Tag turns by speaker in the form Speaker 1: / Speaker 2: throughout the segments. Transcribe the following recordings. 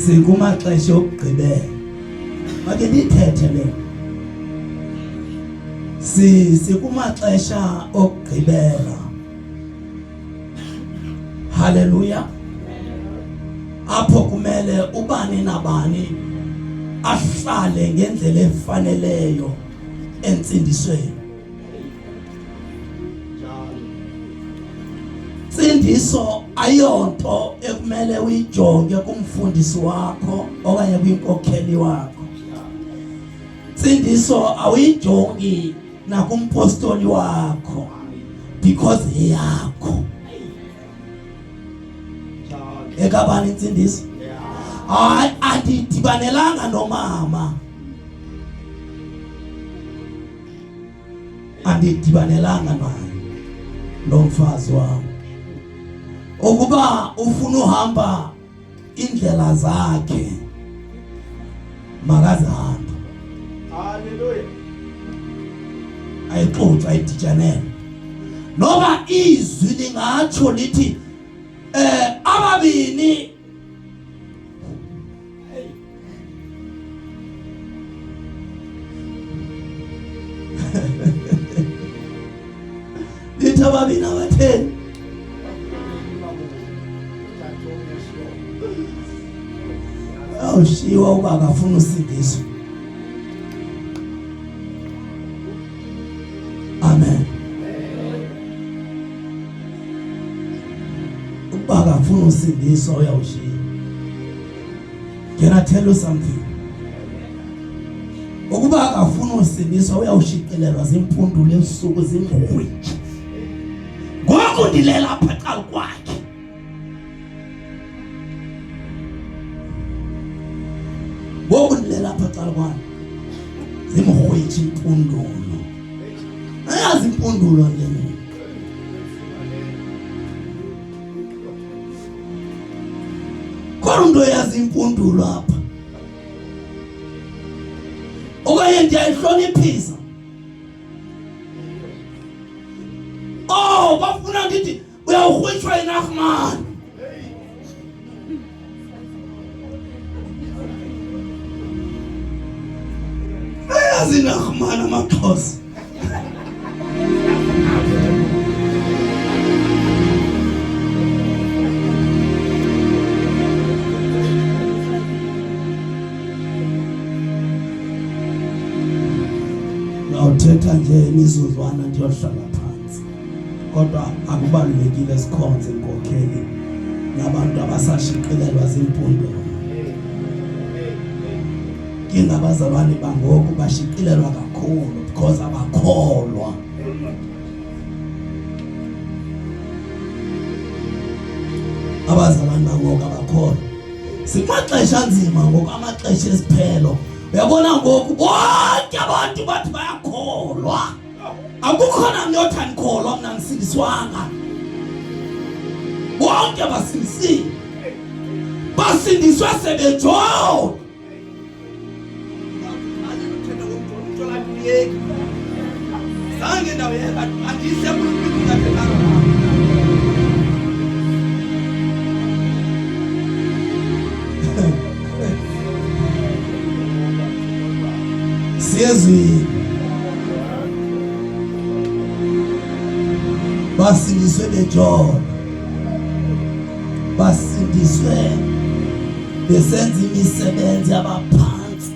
Speaker 1: Sikumaxesha okugqibela. Make nithethe le. Sikumaxesha okugqibela. Hallelujah. Apho kumele ubani nabani ahlale ngendlela efaneleyo entsindisweni. Insindiso ayonto ekumele uyijonge kumfundisi wakho okanye kwinkokheli wakho. Insindiso awuyijongi nakumpostoli wakho because yakho. Ekabani insindiso? Hayi adidibanelanga nomama. Andidibanelanga naye lo mfazi wami. Ukuba ufuna uhamba indlela zakhe makazihambe. Hallelujah. Ayixoxa idijanele. Noma izwi lingatsho lithi ababini lithi ababini abatheni awushiwa uba akafuna usindiso. Amen. Uba akafuna usindiso uyawushiya. Can I tell you something? Ukuba akafuna usindiso uyawushiqelelwa zimpundulo esuku zingqwitshi. Ngoku ndilela apha eqala kwakhe. Ngoku ndilela apha eqala kwakhe. Zimrhwitshi impundulo. Ayazi impundulo le. Kodwa yazi impundulo apha. Okanye ndiyayihloniphisa. Oh, bafuna ndithi uyawukhwitshwa iNachman. Ayazi iNachman amaXhosa. Uthetha nje imizuzwana ndiyohlala phansi. Kodwa akubalulekile sikhonze inkokheli nabantu abasashiqelelwa zimpundulo. Abazalwane bangoku bashiqilelwa kakhulu because abakholwa. Abazalwane bangoku abakholwa. Sikumaxesha nzima ngoku amaxesha esiphelo. Uyabona ngoku bonke abantu bathi bayakholwa. Akukho namnye othi andikholwa mina ngisindiswanga. Bonke basindisiwe. Basindiswe sebejonga. Zange ndawo yeka andise kuluphi ngaphezulu. Siyezwi basindiswe bejonga. Basindiswe besenza imisebenzi abaphansi.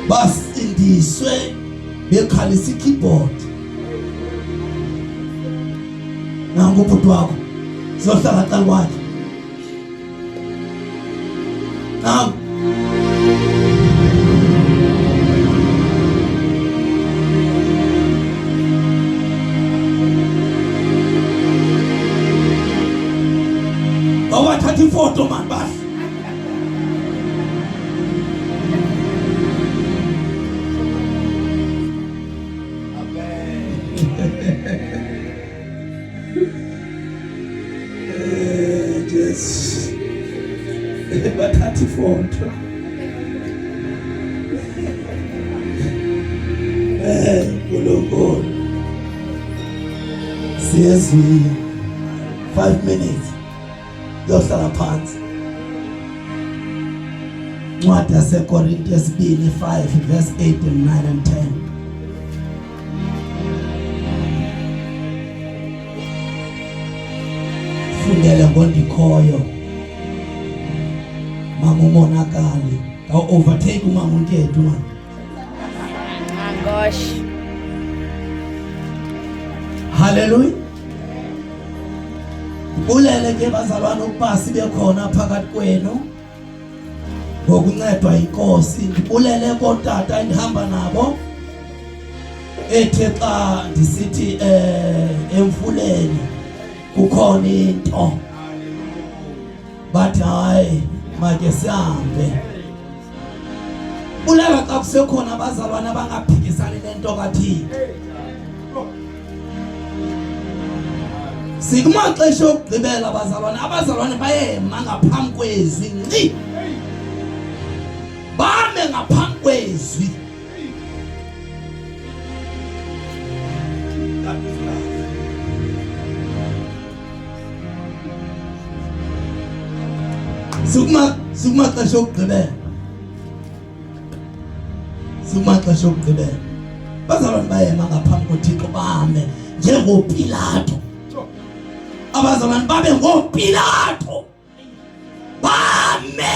Speaker 1: Basindiswe bekhalisa ikeyboard. Nangu ubhuti wakho zohlala qala kwakhe. Nangu awathatha ifoto man basi. Yes. Bathatha ifoto. Kuloko. siyezwini 5 minutes yohlala phansi. Ncwadi yaseKorinti 2:5 verse 8 and 9 and 10. Fundele ngondikhoyo mama umonakali overtake umama unkethu mama.
Speaker 2: Gosh.
Speaker 1: Hallelujah. Ulele ke bazalwane ukuba sibe khona phakathi kwenu ngokuncedwa inkosi. Ulele kotata endihamba nabo ethe xa ndisithi emfuleni kukhona into bathi hayi make sihambe. Ulela xa kusekhona abazalwane abangaphikisani lento kaThixo. Sikumaxesha okugqibela abazalwane bayema ngaphambi kwezwi ngci. Bame ngaphambi kwezwi. Sikumaxesha okugqibela. Sikumaxesha okugqibela. Abazalwane bayema ngaphambi koThixo bame njengoPilato. Abazalwane babe ngoPilato. Bame.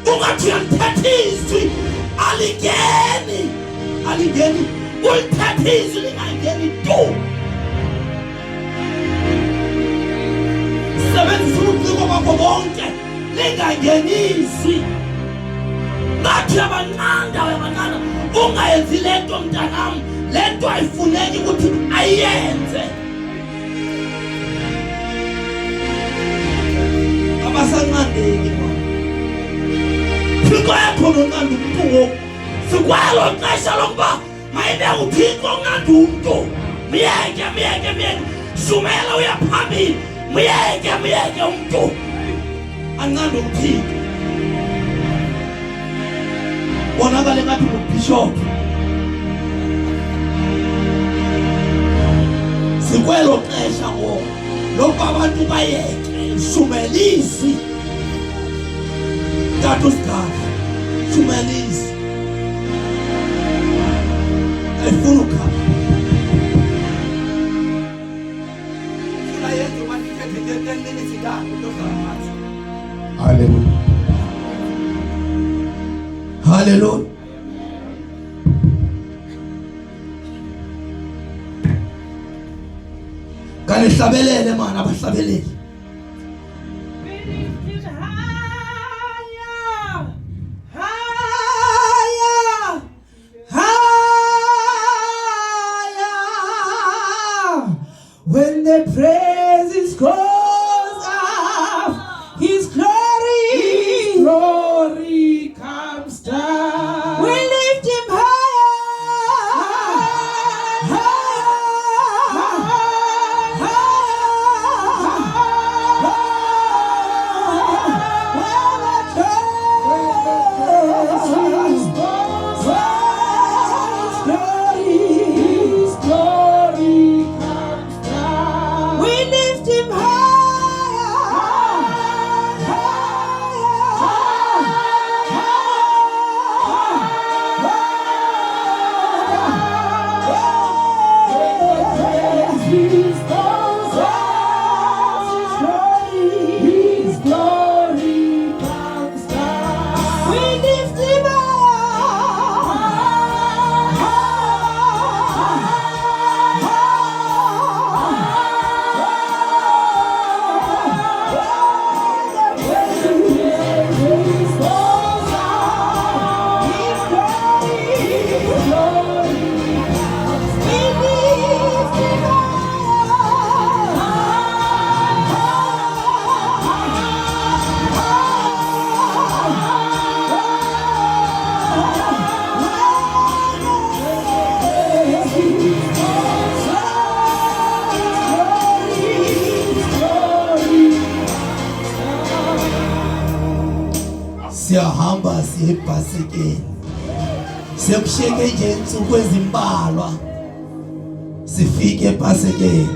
Speaker 1: Ungathi uyalithetha izwi alingeni. Ulithetha izwi lingangeni tu. Sebenzisa ubuciko bakho bonke lingangeni izwi. Ngathi abanqanda ungayenzi lento mntanam, lento ayifuneki ukuthi ayenze. Abasanqandeki mama. Thixo yakho nonqanda umuntu ngoku. Sikwelo xesha lokuba mayibe uThixo onqanda umuntu. Miyeke. Shumela uyaphambili. Miyeke umuntu. Anqanda uThixo. Bonakale ngathi uBishop. Sikwelo xesha ngoku lokuba abantu bayeke shumelisi. Tatu sikhathi shumelisi. Ayifuna ukhapha. Funa yenze wanithethe 10 minutes ikani uhlala phansi. Hallelujah. Hallelujah. Kanihlabelele mana abahlabeleli.
Speaker 3: When the praises goes up, His glory comes down. We lift Him
Speaker 1: Siyahamba siye eBhasikeni. Sekushiyeke nje insuku ezimbalwa sifike eBhasikeni.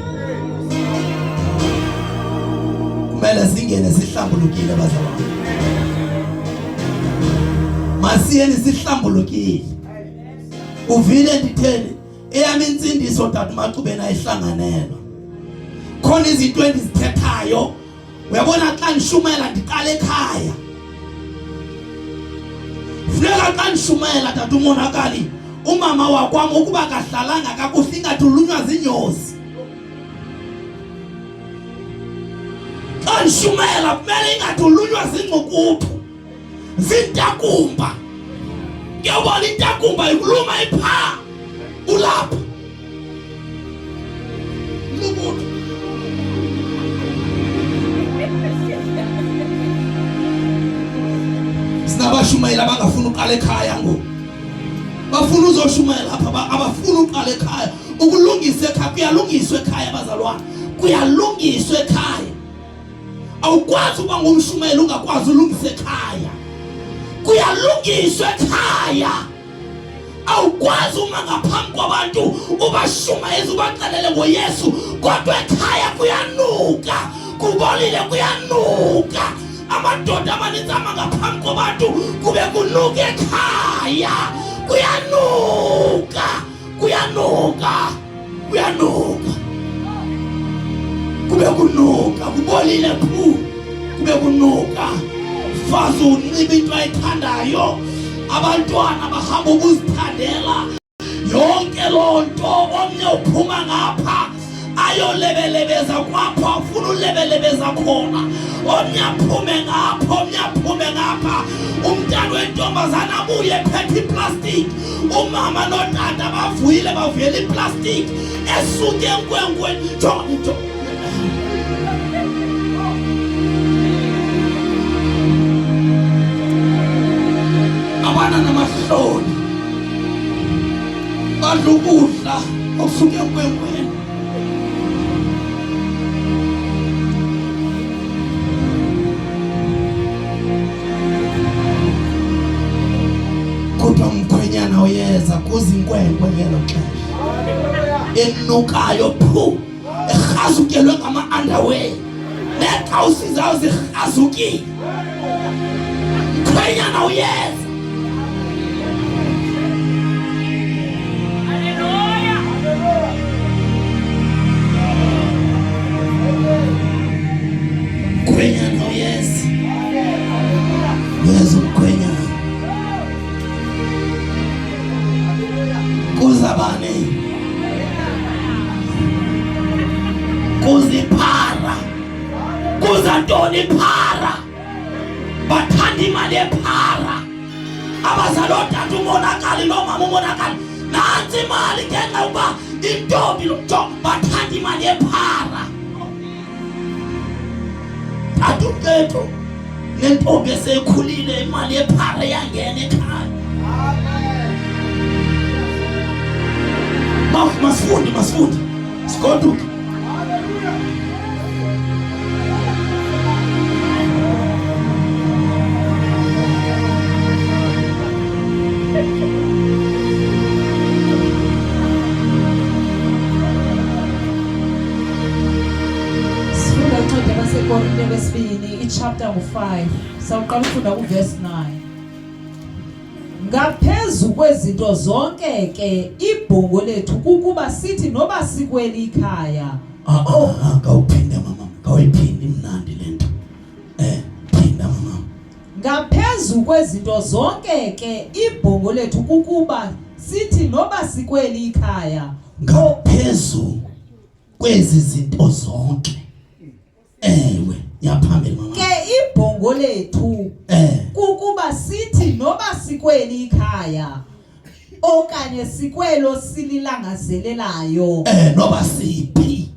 Speaker 1: kumele singene sihlambulukile bazalwane. Masiyeni sihlambulukile. Uvile nditheni eyami insindiso tata Maqubeni ayihlanganelwa. Khona izinto endizithethayo uyabona xa nishumela ndiqala ekhaya. Funeka xa nishumela tata uMonakali umama wakwam ukuba kahlalanga kakuhle ingathi ulunywa zinyosi. Xa nishumela kumele ingathi ulunywa zingcukudu zintakumba. Ngiyabona intakumba ikuluma ipha ulapha lukudu. Sinabashumayela abangafuna uqala ekhaya ngoku. Bafuna uzoshumayela apha abafuna uqala ekhaya. Ukulungisa ekhaya kuyalungiswa ekhaya bazalwane. Kuyalungiswa ekhaya. Awukwazi uba ngumshumayeli ungakwazi ulungisa ekhaya. Kuyalungiswa ekhaya. Awukwazi uma ngaphambi kwabantu ubashumayeza ubaxelele ngoYesu kodwa ekhaya kuyanuka. Kubolile kuyanuka. Amadoda amaninzi ngaphambi kwabantu kube kunuka ekhaya. Kuyanuka. Kuyanuka. Kuyanuka. Kube kunuka. Kubolile phu. Kube kunuka. Fazi unxiba into ayithandayo. Abantwana bahamba ukuzithandela. Yonke loo nto omnye uphuma ngapha ayolebelebeza kwapha ufuna ulebelebeza khona. Omnye aphume ngapha, omnye aphume ngapha. Umntana wentombazana abuye ephethe iplastic. Umama notata bavuyile bavuyela iplastic esuke enkwenkweni. Abana namahloni badla ukudla okusuke enkwenkweni. Kodwa umkhwenyana uyeza kuzinkwenkwe ngelo xesha enukayo phu erhazukelwe ngama-underwear neekawusi zayo zirhazukile. Umkhwenyana uyeza. Umkhwenyana uyeza. Uyeza umkhwenyana. Kuzabani kuziphara kuzantoni phara bathanda imali ephara. Abazali otata uMonakali nomama uMonakali nansi imali ngenxa yokuba intombi bathanda imali ephara. Tata uMthetho nentombi esekhulile imali ephara yangena ekhaya. Masifundi sigoduke.
Speaker 3: Sifunda incwadi yabaseKorinte wesibini ichapter 5 sawuqala ufunda kuverse 9. Ngaphezu kwezinto zonke ke ibhongo lethu kukuba sithi noba sikweli ikhaya.
Speaker 1: Kawuphinde mama, kawuyiphinde imnandi lento. Phinda mama.
Speaker 3: Ngaphezu kwezinto zonke ke ibhongo lethu kukuba sithi noba sikweli ikhaya.
Speaker 1: Ngaphezu kwezi zinto zonke. Ewe, yaphambili mama.
Speaker 3: Ke ibhongo lethu kukuba sithi noba sikweli ikhaya okanye sikwelo sililangazelelayo.
Speaker 1: Noba siphi.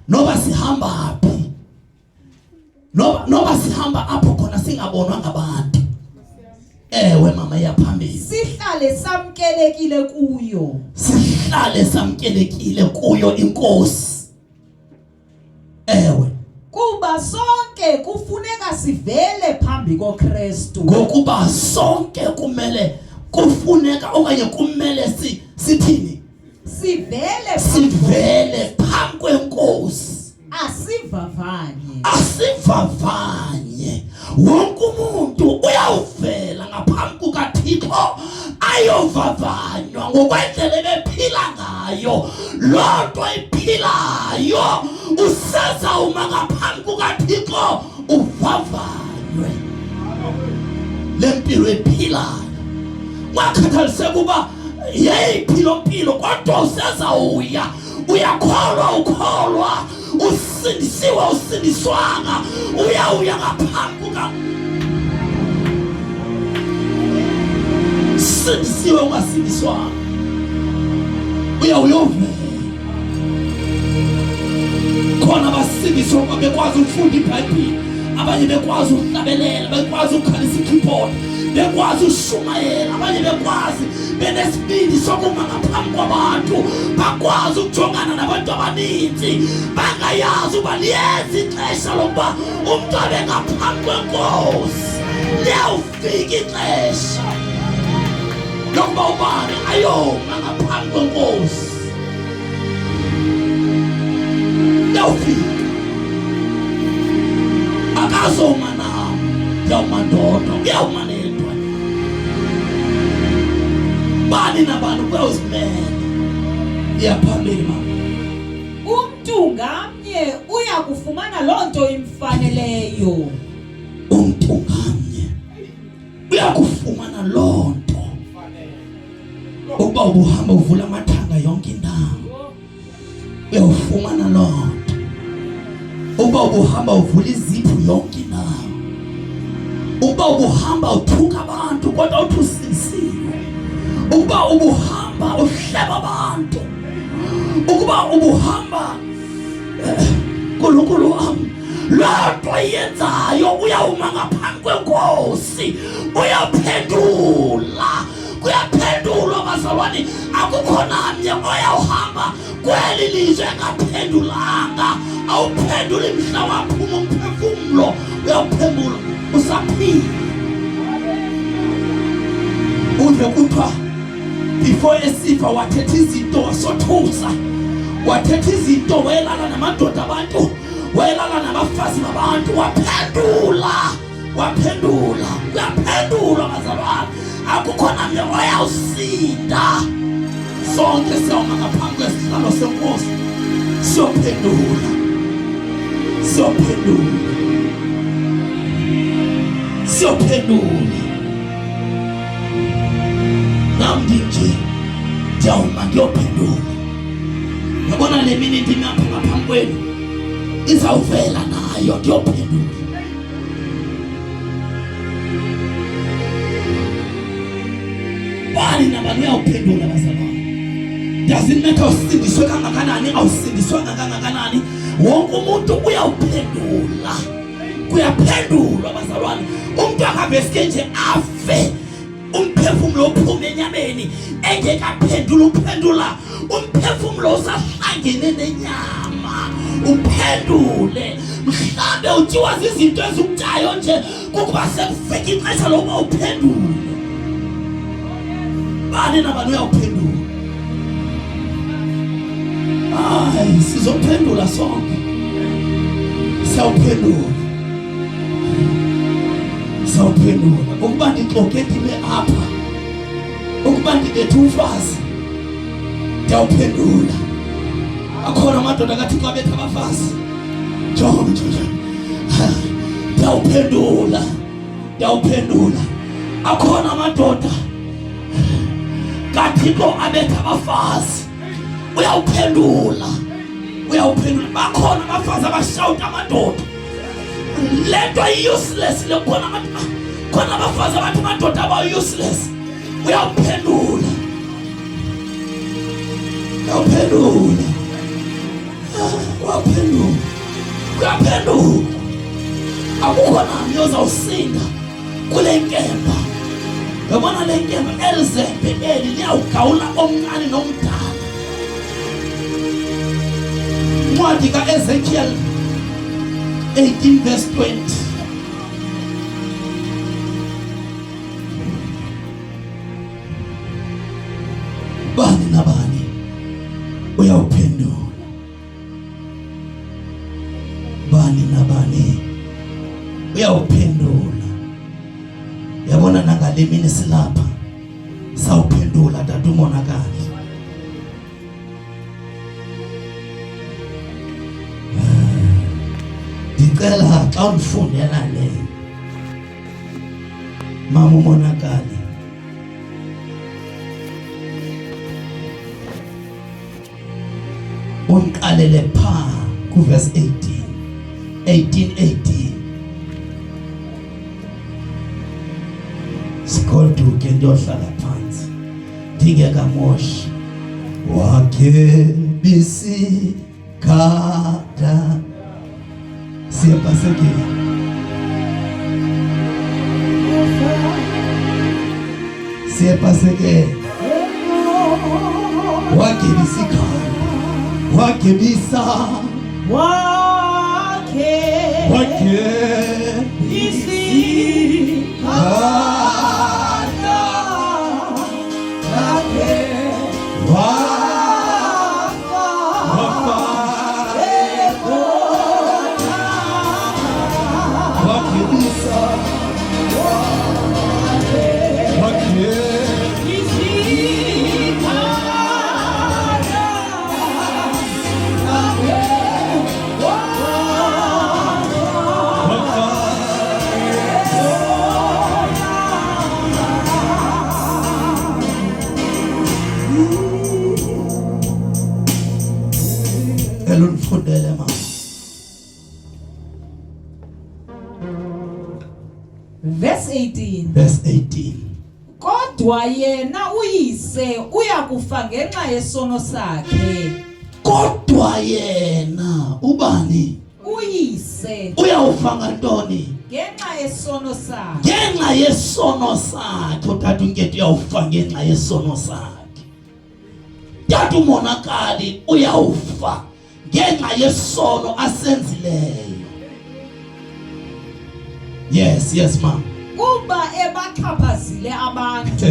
Speaker 1: Noba sihamba phi. Noba sihamba apho khona singabonwa ngabantu. Ewe mama yaphambili.
Speaker 3: Sihlale samkelekile kuyo.
Speaker 1: Sihlale samkelekile kuyo inkosi. Ewe.
Speaker 3: Kuba sonke kufuneka sivele phambi koKristu.
Speaker 1: Ngokuba sonke kufuneka okanye kumele sithini? Sivele phambi kwenkosi.
Speaker 3: Asivavanye.
Speaker 1: ngokwendlela bephila ngayo, loo nto iphilayo usezawuma ngaphambi kukaThixo uvavanywe le mpilo ephilayo. Ungakhathaliseki uba yeyiphi lo mpilo, kodwa usezawuya, uyakholwa ukholwa, usindisiwe usindiswanga, uyawuya ngaphambi kuka sindisiwe ungasindiswanga, uyawuyovela. Khona abasindiswa ngoba bekwazi ukufunda iBhayibhile, abanye bekwazi ukuhlabelela, bekwazi ukukhalisa i-keyboard, bekwazi ushumayela, abanye bekwazi benesibindi sokuma ngaphambi kwabantu, bakwazi ukujongana nabantu abaninzi, bangayazi uba liyenza ixesha lokuba umntu abe ngaphambi kwenkosi. Liyawufika ixesha lokuba ubani ayoma ngaphambi kwenkosi. Liyawufika. Akazoma nawo, uyawuma ndodwa, uyawuma nedwa. Bani nabani kuyawuzimela. Iyaphambili mama.
Speaker 3: Umntu ngamnye uya kufumana loo nto imfaneleyo.
Speaker 1: Umntu ngamnye uya kufumana loo nto. Ukuba ubuhamba uvula amathanga yonke indawo, uyawufumana loo nto. Ukuba ubuhamba uvula izipho yonke indawo, ukuba ubuhamba uthuka abantu kodwa uthi usindisiwe, ukuba ubuhamba uhleba abantu, ukuba ubuhamba Nkulunkulu wami, loo nto yenzayo uyawuma ngaphambi kwenkosi, uyaphendula. Kuyaphendulwa bazalwane, akukho namnye oyawuhamba kweli lizwe engaphendulanga. Awuphenduli mhla waphuma umphefumlo, uyawuphendula usaphila. Uve kuthiwa before esifa wathetha izinto wasothusa, wathetha izinto wayelala namadoda abantu, wayelala nabafazi babantu, waphendula. Kuyaphendulwa bazalwane, akukho namnye oyawusinda. Sonke siyawuma ngaphambi kwesihlalo senkosi, siyophendula. Nam ndinje ndiyawuma ndiyophendula. Yabona le mini ndimi apha ngaphambi kwenu, izawuvela nayo ndiyophendula. Bani nabani uyawuphendula bazalwane. Doesn't matter usindiswe kangakanani, awusindiswanga kangakanani, wonke umuntu uyawuphendula. Kuyaphendulwa bazalwane. Umuntu akaveske nje afe, umphefumulo uphume enyameni engekaphendula. Uphendula umphefumulo usahlangene nenyama, uphendule. Mhlambe utyiwa zizinto ezikutyayo nje, kukuba sekufika ixesha lokuba uphendule. Bani nabani uyawuphendula. Hayi, sizophendula sonke. Siyawuphendula. Ukuba ndixoke ndime apha, ukuba ndibethe umfazi, ndiyawuphendula. Akhona amadoda kaThixo abetha abafazi. Jonga. Ndiyawuphendula. Akhona amadoda kaThixo abetha abafazi. Uyawuphendula. Bakhona abafazi abashawuta amadoda. Lento useless le khona abafazi abantu amadoda aba useless. Uyawuphendula. Kuyaphendula. Akukho namnye ozawusinda kule nkemba. Yabona le nkemba elizembe eli liyawugawula omncane nomdala. Incwadi ka-Ezekiel 18 verse 20. Bani nabani uyawuphendula. Uyawuphendula. Yabona nangale mini silapha sawuphendula tata umonakali. ndicela xa undifundela le mama umonakali undiqalele phaa kuverse 18 sigoduke ndiyohlala phansi ndingekamoshi wakhe bisikada siyapasekile wakhe bisikada wakhe bisa wakhe bisikada elundifundele mama.
Speaker 3: Verse 18. Kodwa yena uyise uyakufa ngenxa yesono sakhe.
Speaker 1: Kodwa yena ubani?
Speaker 3: Uyise
Speaker 1: uyawufa ngantoni?
Speaker 3: Ngenxa yesono sakhe.
Speaker 1: Ngenxa yesono sakhe. Utata uNketo uyawufa ngenxa yesono sakhe. Tata umonakali uyawufa ngenxa yesono asenzileyo. Yes mama.
Speaker 3: Kuba ebaxhaphazile abantu.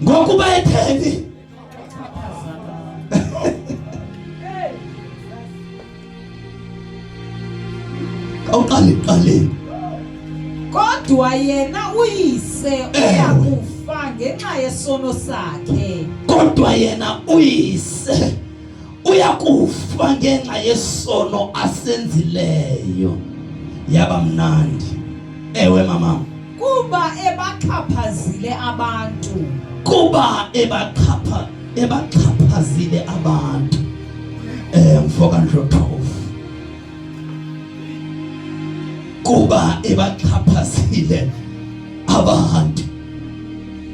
Speaker 1: Ngokuba etheni? Awuqale.
Speaker 3: Kodwa yena uyise uyakufa ngenxa yesono sakhe.
Speaker 1: Kodwa yena uyise uyakufa ngenxa yesono asenzileyo. Yaba mnandi. Ewe mama.
Speaker 3: Kuba ebaxhaphazile abantu.
Speaker 1: Kuba ebaxhaphazile abantu. Mfoka Ndlovu. Kuba ebaxhaphazile abantu.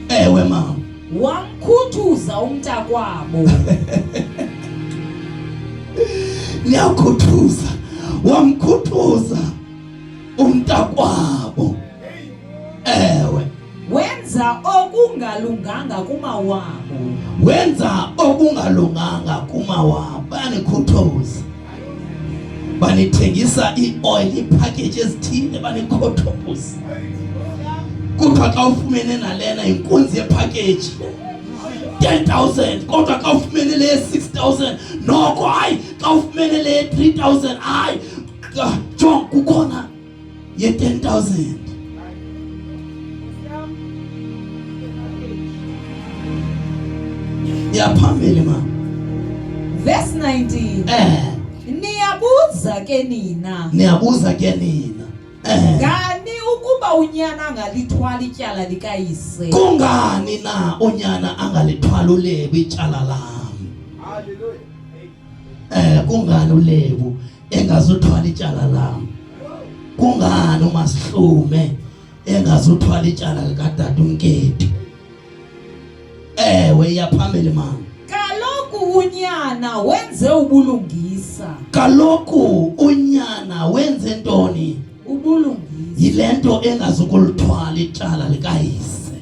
Speaker 1: Ewe mama.
Speaker 3: Wamkhuthuza umntakwabo.
Speaker 1: Niyakhuthuza. Wamkhuthuza umntakwabo. Ewe.
Speaker 3: Wenza okungalunganga kumawabo.
Speaker 1: Wenza okungalunganga kumawabo. Banikhuthuza. Banithengisa ioil ipackage ezithile banikhuthuza. Kodwa xa ufumene nalena inkunzi yepackage 10,000 kodwa xa ufumene le 6,000 noko hayi xa ufumene le 3,000 hayi John kukhona ye 10,000. Yaphambili ma.
Speaker 3: Verse 19. Niyabuza ke nina. Ngani ukuba unyana angalithwali ityala likayise?
Speaker 1: Kungani na unyana angalithwali uLebu ityala lam? Hallelujah. Kungani uLebu engazuthwala ityala lam? Kungani uMasihlume engazuthwala ityala likadade uNketo? Ewe yaphambili mama.
Speaker 3: Kaloku unyana wenze ubulungisa.
Speaker 1: Kaloku unyana wenze ntoni?
Speaker 3: Ubulungisa.
Speaker 1: Yilento engazukulithwala ityala likayise.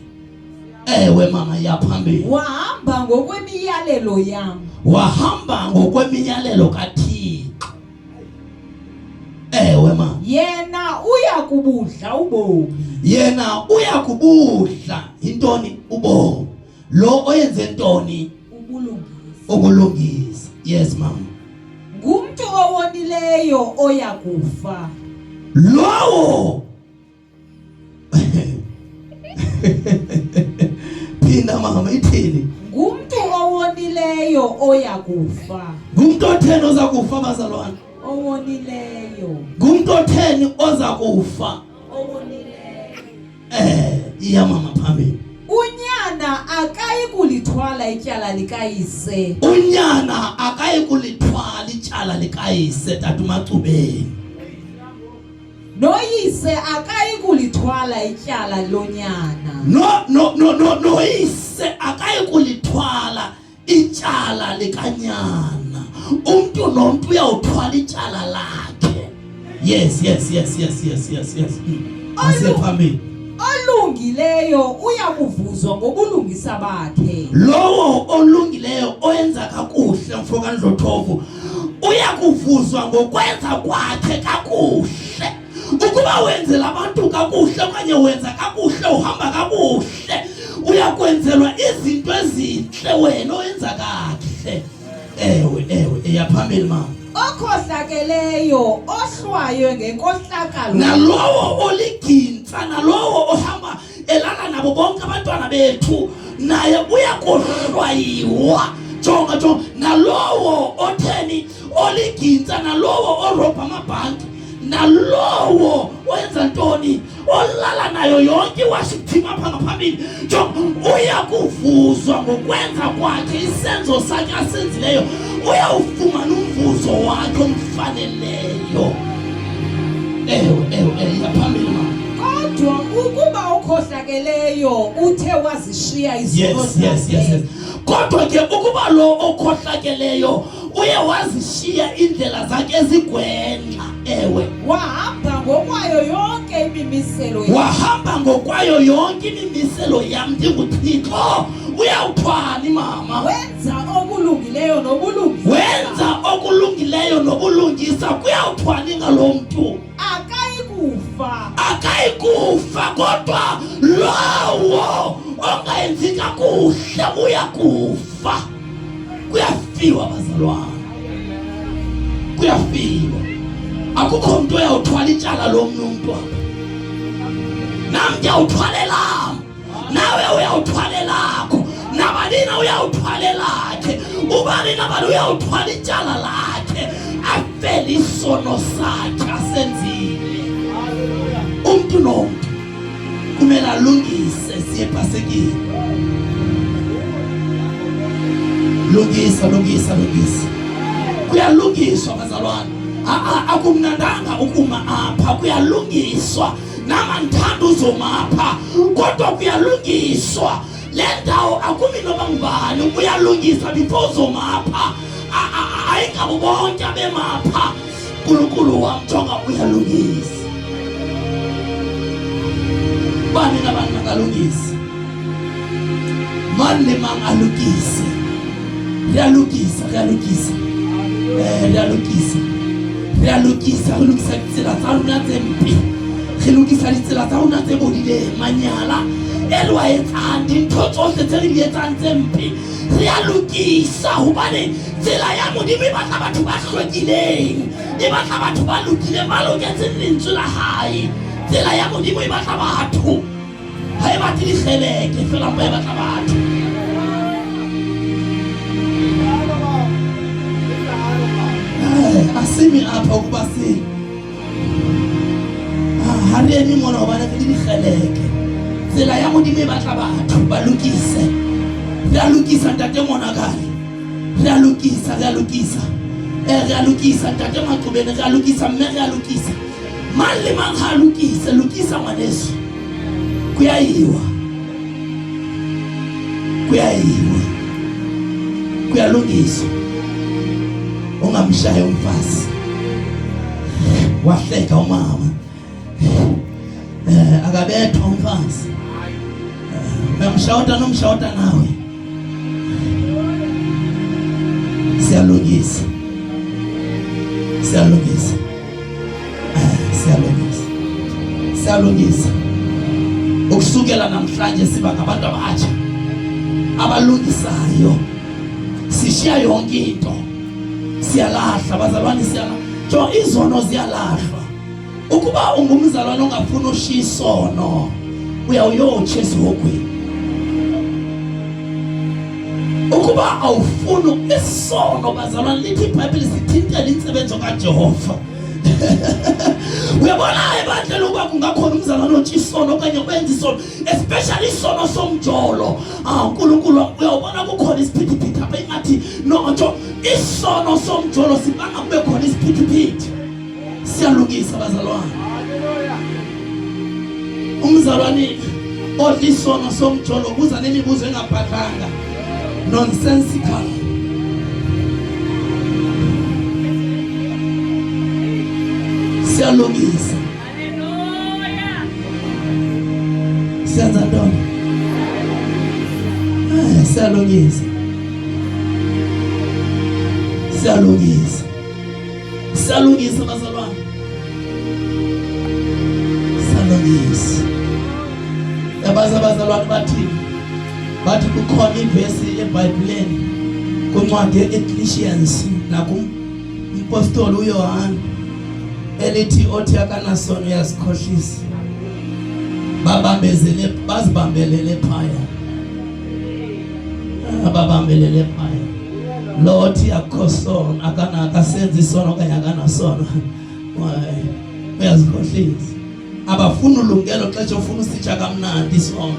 Speaker 1: Ewe mama yaphambili.
Speaker 3: Wahamba ngokwemiyalelo yam.
Speaker 1: Wahamba ngokwemiyalelo kaThixo. Ewe mama.
Speaker 3: Yena uyakubudla ubomi.
Speaker 1: Yena uyakubudla intoni ubomi. Lo oyenze ntoni? Ubulungisa. Yes mama.
Speaker 3: Ngumntu owonileyo oyakufa.
Speaker 1: Lowo. Phinda mama ithini?
Speaker 3: Ngumntu owonileyo oyakufa.
Speaker 1: Ngumntu otheni ozakufa bazalwane?
Speaker 3: owonileyo.
Speaker 1: Ngumuntu otheni oza kufa. Iya mama phambili.
Speaker 3: Unyana akayi kulithwala ityala likayise.
Speaker 1: Unyana akayi kulithwala ityala likayise tata uMacubeni.
Speaker 3: Noyise akayi kulithwala ityala lonyana.
Speaker 1: Noyise akayi kulithwala ityala likanyana. Umuntu nomuntu uyawuthwala ityala lakhe. Yes. Asiphambili.
Speaker 3: Olungileyo uyakuvuzwa ngobulungisa bakhe.
Speaker 1: Lowo olungileyo oyenza kakuhle mfokani Dlothovu uyakuvuzwa ngokwenza kwakhe kakuhle. Ukuba wenzela abantu kakuhle okanye wenza kakuhle uhamba kakuhle uyakwenzelwa izinto ezinhle wena oyenza kakuhle. Ewe eyaphambili mama.
Speaker 3: Okhohlakeleyo ohlwayo ngenkohlakalo.
Speaker 1: Nalowo oligintsa nalowo ohamba elala nabo bonke abantwana bethu naye uyakohlwayiwa. Jonga nalowo otheni oligintsa nalowo orobha amabhanki nalowo oyenza ntoni olala nayo yonke worship team apha ngaphambili uyakuvuzwa ngokwenza kwakhe isenzo sakhe asenzileyo. Uyawufumana umvuzo wakhe omfaneleyo. Ewe yaphambili mama.
Speaker 3: Kodwa ukuba ukhohlakeleyo uthe wazishiya izono zakhe.
Speaker 1: Yes. Kodwa ke ukuba lo okhohlakeleyo uye wazishiya indlela zakhe ezigwenxa. Ewe
Speaker 3: wahamba ngokwayo yonke imimiselo yam ndinguThixo. Uyawuthwala mama. Wenza okulungileyo nobulungisa kuyawuthwala ngalo mntu. Akayi kufa kodwa lowo ongayenzi kakuhle uyakufa. Kuyafiwa bazalwane. Kuyafiwa. Akukho mntu uyawuthwala ityala lomuntu apha. Nam ndiyawuthwalela. Nawe uyawuthwalelakho. Nabalina uyawuthwalelakhe. Ubani nabani uyawuthwala ityala lakhe. Afele isono sakhe asenzile. Umuntu nomuntu kumele alungise siye ebhasekini. Lungisa. Kuyalungiswa bazalwane. Akumnandanga ukuma apha kuyalungiswa. Nama ndithanda uzoma apha kodwa kuyalungiswa. Le ndawo akumi noba ngubani kuyalungiswa before uzoma apha. Ayingabo bonke abemapha. Nkulunkulu wam jonga uyalungisa. Bani nabantu bangalungisi. Mani mangalungisi. Realukisa ditsela tsa rona tse mpe. Re lokisa ditsela tsa rona tse bodileng manyala elwa etsang dintho tsohle tse re di etsang tse mpe. Realukisa hobane tsela ya Modimo e batla batho ba hlwekileng. E batla batho ba lokileng ba loketseng lentswe la hae. Tsela ya Modimo e batla batho. Ha e batle dikgeleke fela mpa e batla batho. Asimi apha ukuba si hareni mona hobane ke dikgeleke. Tsela ya Modimo e batla batho ba lokise. Realukisa ntate monakale. Realukisa. Realukisa ntate Maqubeni. Realukisa mme. Realukisa mang le mang ha lokise. Lokisa ngwaneso. Kuyalungiswa. Ungamshaya umfazi. Wahleka umama. Akabethwa umfazi. Uyamshawuta nomshawuta nawe. Siyalungisa. Ukusukela namhlanje siba ngabantu abatsha abalungisayo. Sishiya yonke into. Siyalahla bazalwane, siyalahla. Izono ziyalahlwa. Ukuba ungumzalwane ongafuna ushiya isono uyawuyotsha esihogweni. ukuba awufuni isono bazalwane lithi iBhayibheli sithintele insebenzo kaJehova. Uyabona ebandleni ukuba kungakhona umzalwane otshi isono okanye wenza isono, especially isono somjolo. uNkulunkulu uyabona kukhona isiphithiphithi apha ingathi nonto isono somjolo sibanga kube khona isiphithiphithi. Siyalungisa bazalwane. Umzalwane odla isono somjolo kuza nemibuzo engaphathanga, nonsensical. Siyalungisa.
Speaker 2: Hallelujah.
Speaker 3: Siyenza ntoni? Siyalungisa. Siyalungisa. Siyalungisa bazalwane. Siyalungisa. Yabaza bazalwane bathi kukhona ivesi eBhayibhelini kuncwadi ye-Ecclesiastes nakumpostoli uYohane elithi othi akanasono uyazikhohlisa. Bazibambelele phaya. Babambelele phaya. Lo othi akho sono akasenzi isono okanye akanasono uyazikhohlisa. Abafuna ulungelo xesha ufuna usitsha kamnandi isono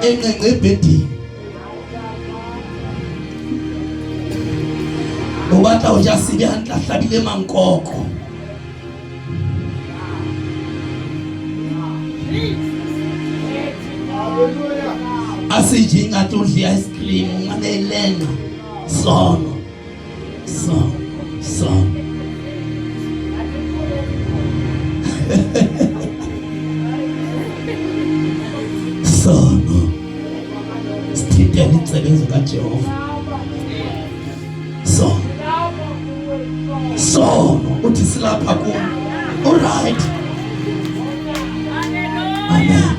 Speaker 3: enqenqe ebhedini. Ubata ujasibe anhlahlabile mankoko. Asiji ngathi udla ice cream nganelenga sono. Sono. Sithintele insebenzo kaJehova. Sono uthi silapha ku. All right. Amen.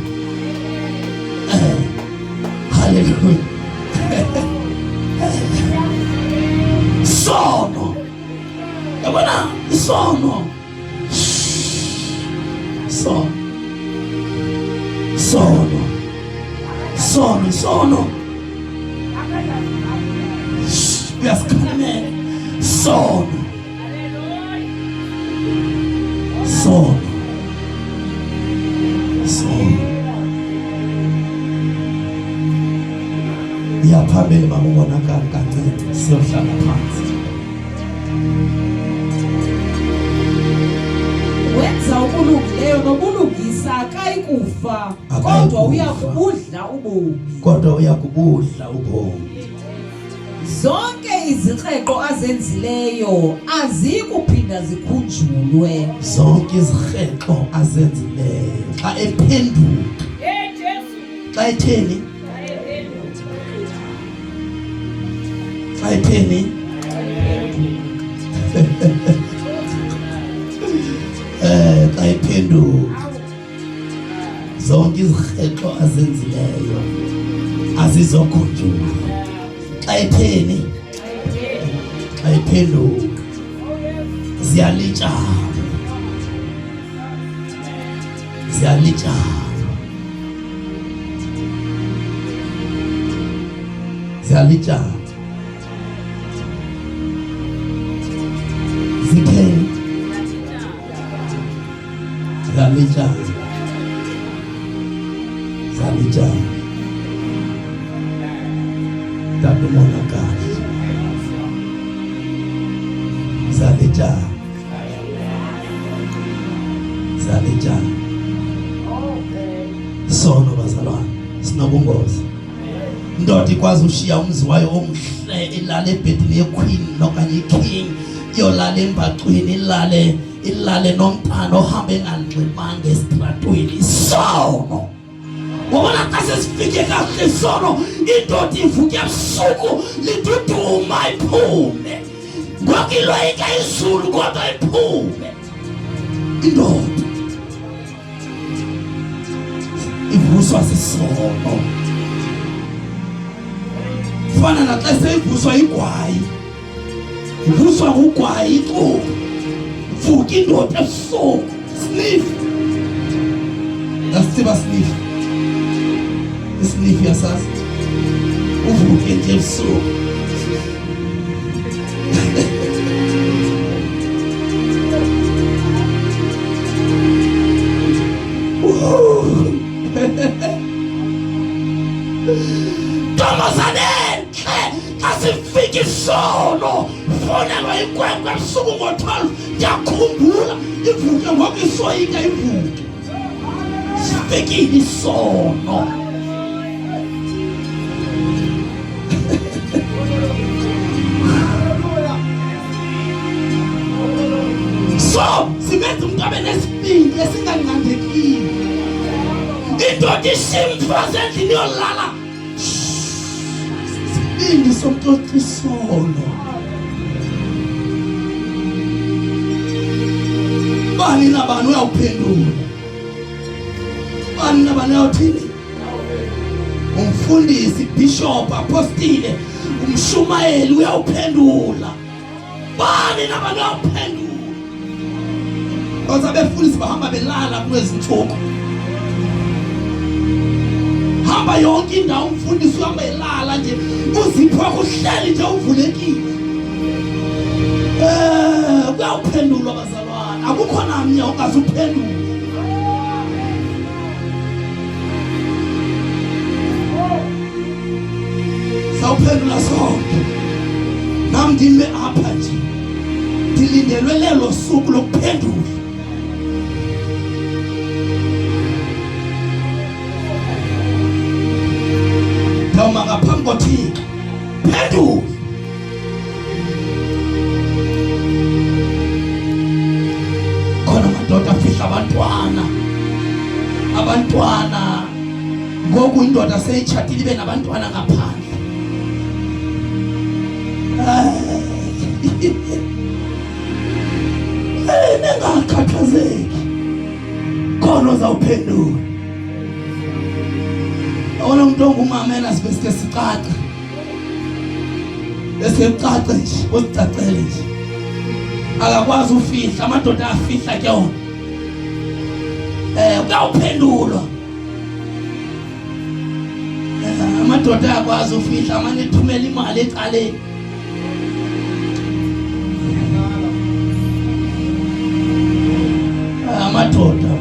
Speaker 3: Hallelujah. Sono. Yabona sono. Sono. Yes, come sono. Yaphambili babonakala kancane siyohlala phansi.
Speaker 2: Wenza ukulungileyo nobulungisa akayikufa, kodwa uyakubudla ubomi. Zonke izirhexo azenzileyo azikuphinda zikhunjulwe.
Speaker 3: Zonke izirhexo azenzileyo xa ephenduka. Xa etheni? Xa etheni? Xa ephenduka. Zonke izirhexo azenzileyo azizokhunjulwa. Xa etheni? Xa ephenduka. Ziyalitshana. Zitheni? Ziyalitshana. Dade umonakali. Ziyalitshana. Sono bazalwane sinobungozi. Indoda ikwazi ushiya umzi wayo omhle ilale ebhedini yequeen okanye iking, iyolala embacwini ilale nomntana ohambe enganxibanga esitratweni. Sono. Wabona xa sesifike kahle sono, indoda ivuke ebusuku liduduma iphume. Ngoku iloyika izulu kodwa iphume. Indoda ivuswa sisono. Fana naxa seyivuswa igwayi. Ivuswa ngugwayi tu. Vuka indoda ebusuku. Sniff. Yasitsiba sniff. Isniff yasazi. Uvuke nje ebusuku. Ntombazane xa sifika isono fonelwa inkwenkwe ebusuku ngo-12 ndiyakhumbula ivuke ngoku isoyika ivuke sifikile isono. So simenza umuntu abe nesibindi esinganqandekile. Indoda ishimfaza endlini yolala sibindi somntu isono. Bani nabani uyawuphendula? Bani nabani uyawuthini? Umfundisi, bishop, apostile, umshumayeli uyawuphendula. Bani nabani uyawuphendula? Kodwa abefundisi bahamba belala kulezi ntsuku. Hamba yonke indawo umfundisi uhamba elala nje, uzipho wakho uhleli nje uvulekile. Kuyawuphendulwa bazalwane, akukho namnye ongazuphendula. Sawuphendula sonke. Nam ndime apha nje ndilindelwe lelo suku lokuphendula. Ndawuma ngaphambi koThixo, phendula. Khona amadoda afihla abantwana ngoku indoda seyitshatile ibe nabantwana ngaphandle. Ningakhathazeki, khona uzawuphendula. Awona umuntu ongumama yena sibe sike sicace. Esicace nje, usicacele nje. Akakwazi ufihla, amadoda afihla ke wona. Kuyawuphendulwa. Amadoda akwazi ufihla, amanye ethumela imali ecaleni. Amadoda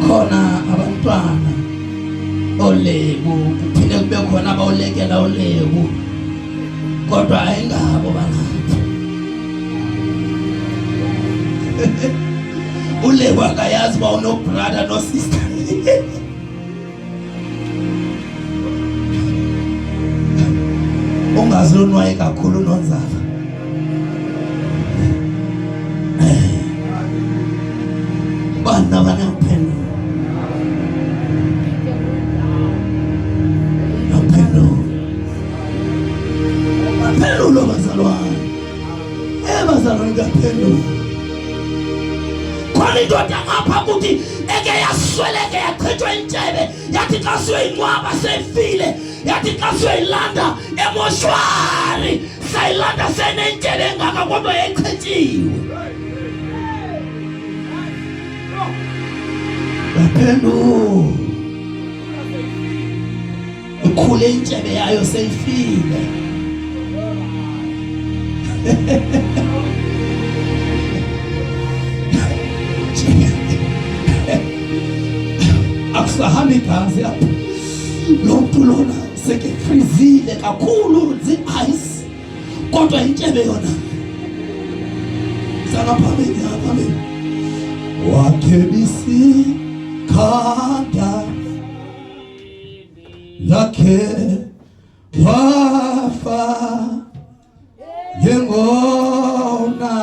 Speaker 3: khona abantwana olebu, kuphinde kube khona abawulekela olebu, kodwa ayingabo bangathi. Ulebu akayazi uba uno-brother no-sister. Ungazi lonwaye kakhulu uNonzaba. Bani nabani uyawuphendula? Phendula bazalwane. Bazalwane kuyaphendula. Khona indoda ngapha kuthi eke yasweleke yachithwa intshebe, yathi xa siyoyinqwaba seyifile, yathi xa siyoyilanda emoshwari sayilanda senentshebe engaka kodwa yayichethiwe. Yaphendula. Ikhule intshebe yayo seyifile. Akusahambi igazi apha. Lo mntu lona sekefrizile kakhulu zii-ice, kodwa intshebe yona sangaphambili ngaphambili. Wakhebisi khanda lakhe wafa yengona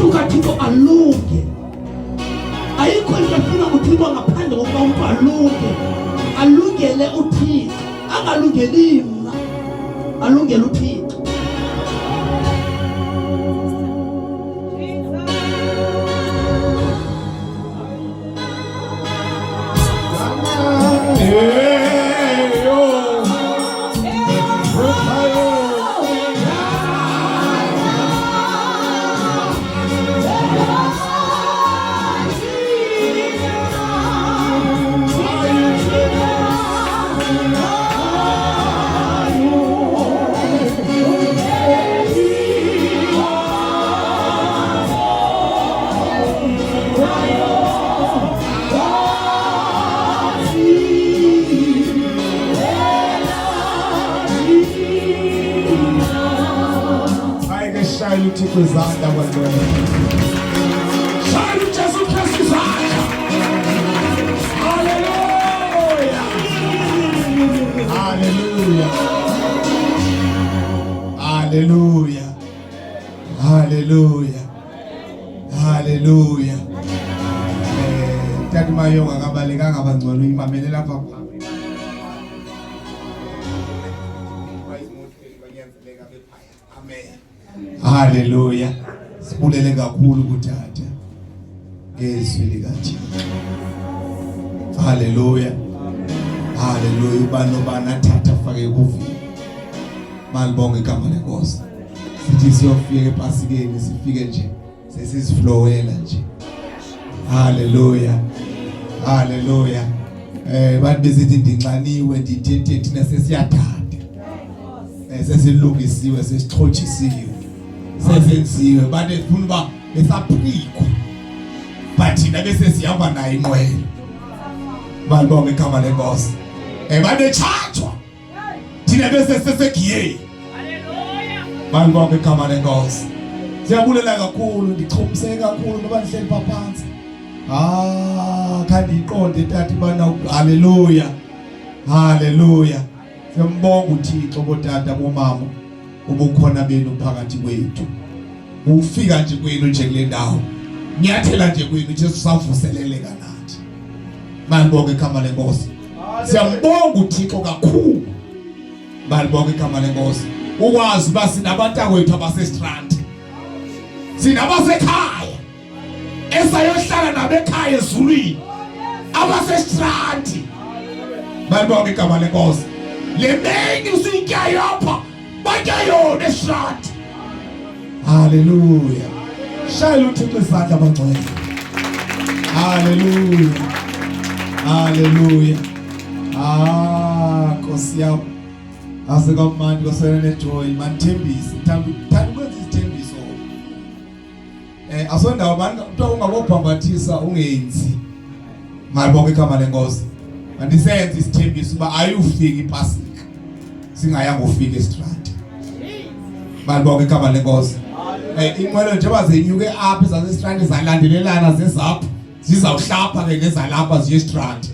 Speaker 3: amazwi kaThixo alunge. Ayikho into efuna uThixo ngaphandle kokuba umuntu alunge. Alungele uThixo, angalungeli mna, alungele uThixo.
Speaker 4: Shayela uThixo izandla kwenzela.
Speaker 3: Shayela uJesu Kristu izandla. Hallelujah.
Speaker 4: Hallelujah. Hallelujah. Hallelujah. Hallelujah. Tati Mayonga akabalekanga abangcwele uyimamele lapha phambili. Amen. Hallelujah. Sibulele kakhulu kuTata ngezwi likaThixo. Hallelujah. Hallelujah. Ubani athatha afake kuvini. Malibonge igama lenkosi. Sithi siyofika ePasikeni sifike nje sesiziflowela nje. Hallelujah. Hallelujah. Bantu bezithi ndinxaniwe ndithethe thina sesiyathanda. Sesilungisiwe sesixhothisiwe. Sesenziwe bathi ufuna uba besaphikwa. But thina bese sihamba naye inqwele. Balibonge igama lenkosi. Bathi tshathwa. Thina bese sesegiyeni. Hallelujah. Balibonge igama lenkosi. Siyabulela kakhulu, ndichumse kakhulu ngoba ndihleli phansi. Khandi iqonde tati bana hallelujah. Hallelujah. Siyambonga uThixo bodada bomama ubukhona benu phakathi kwethu. Ufika nje kwenu nje kule ndawo. Nyathela nje kwenu nje sisavuseleleka nathi. Balibonge igama lenkosi. Siyambonga uThixo kakhulu. Balibonge igama lenkosi. Ukwazi ba sinabantakwethu abasestrand. Sinabasekhaya. Esayohlala nabekhaya ezulwini. Abasestrand. Balibonge igama lenkosi. Le mengi usiyityayo apha batyayo estrand. Hallelujah. Shayela uThixo izandla abangcwele. Hallelujah. Hallelujah. Nkosi yami. Asekamandi kosena nejoy manithembise. Thanda ukwenza izithembiso. Asondawo abantu ungabophambathisa ungenzi. Malibonke igama lenkosi. Andisenze isithembiso uba ayufika iPasika singayanga ufika estrand. Malibonke igama lenkosi. Inqwelo njengoba zenyuke apha ezasestrand zalandelelana zezapha zizawuhlapha ke nezalapha ziye estrand.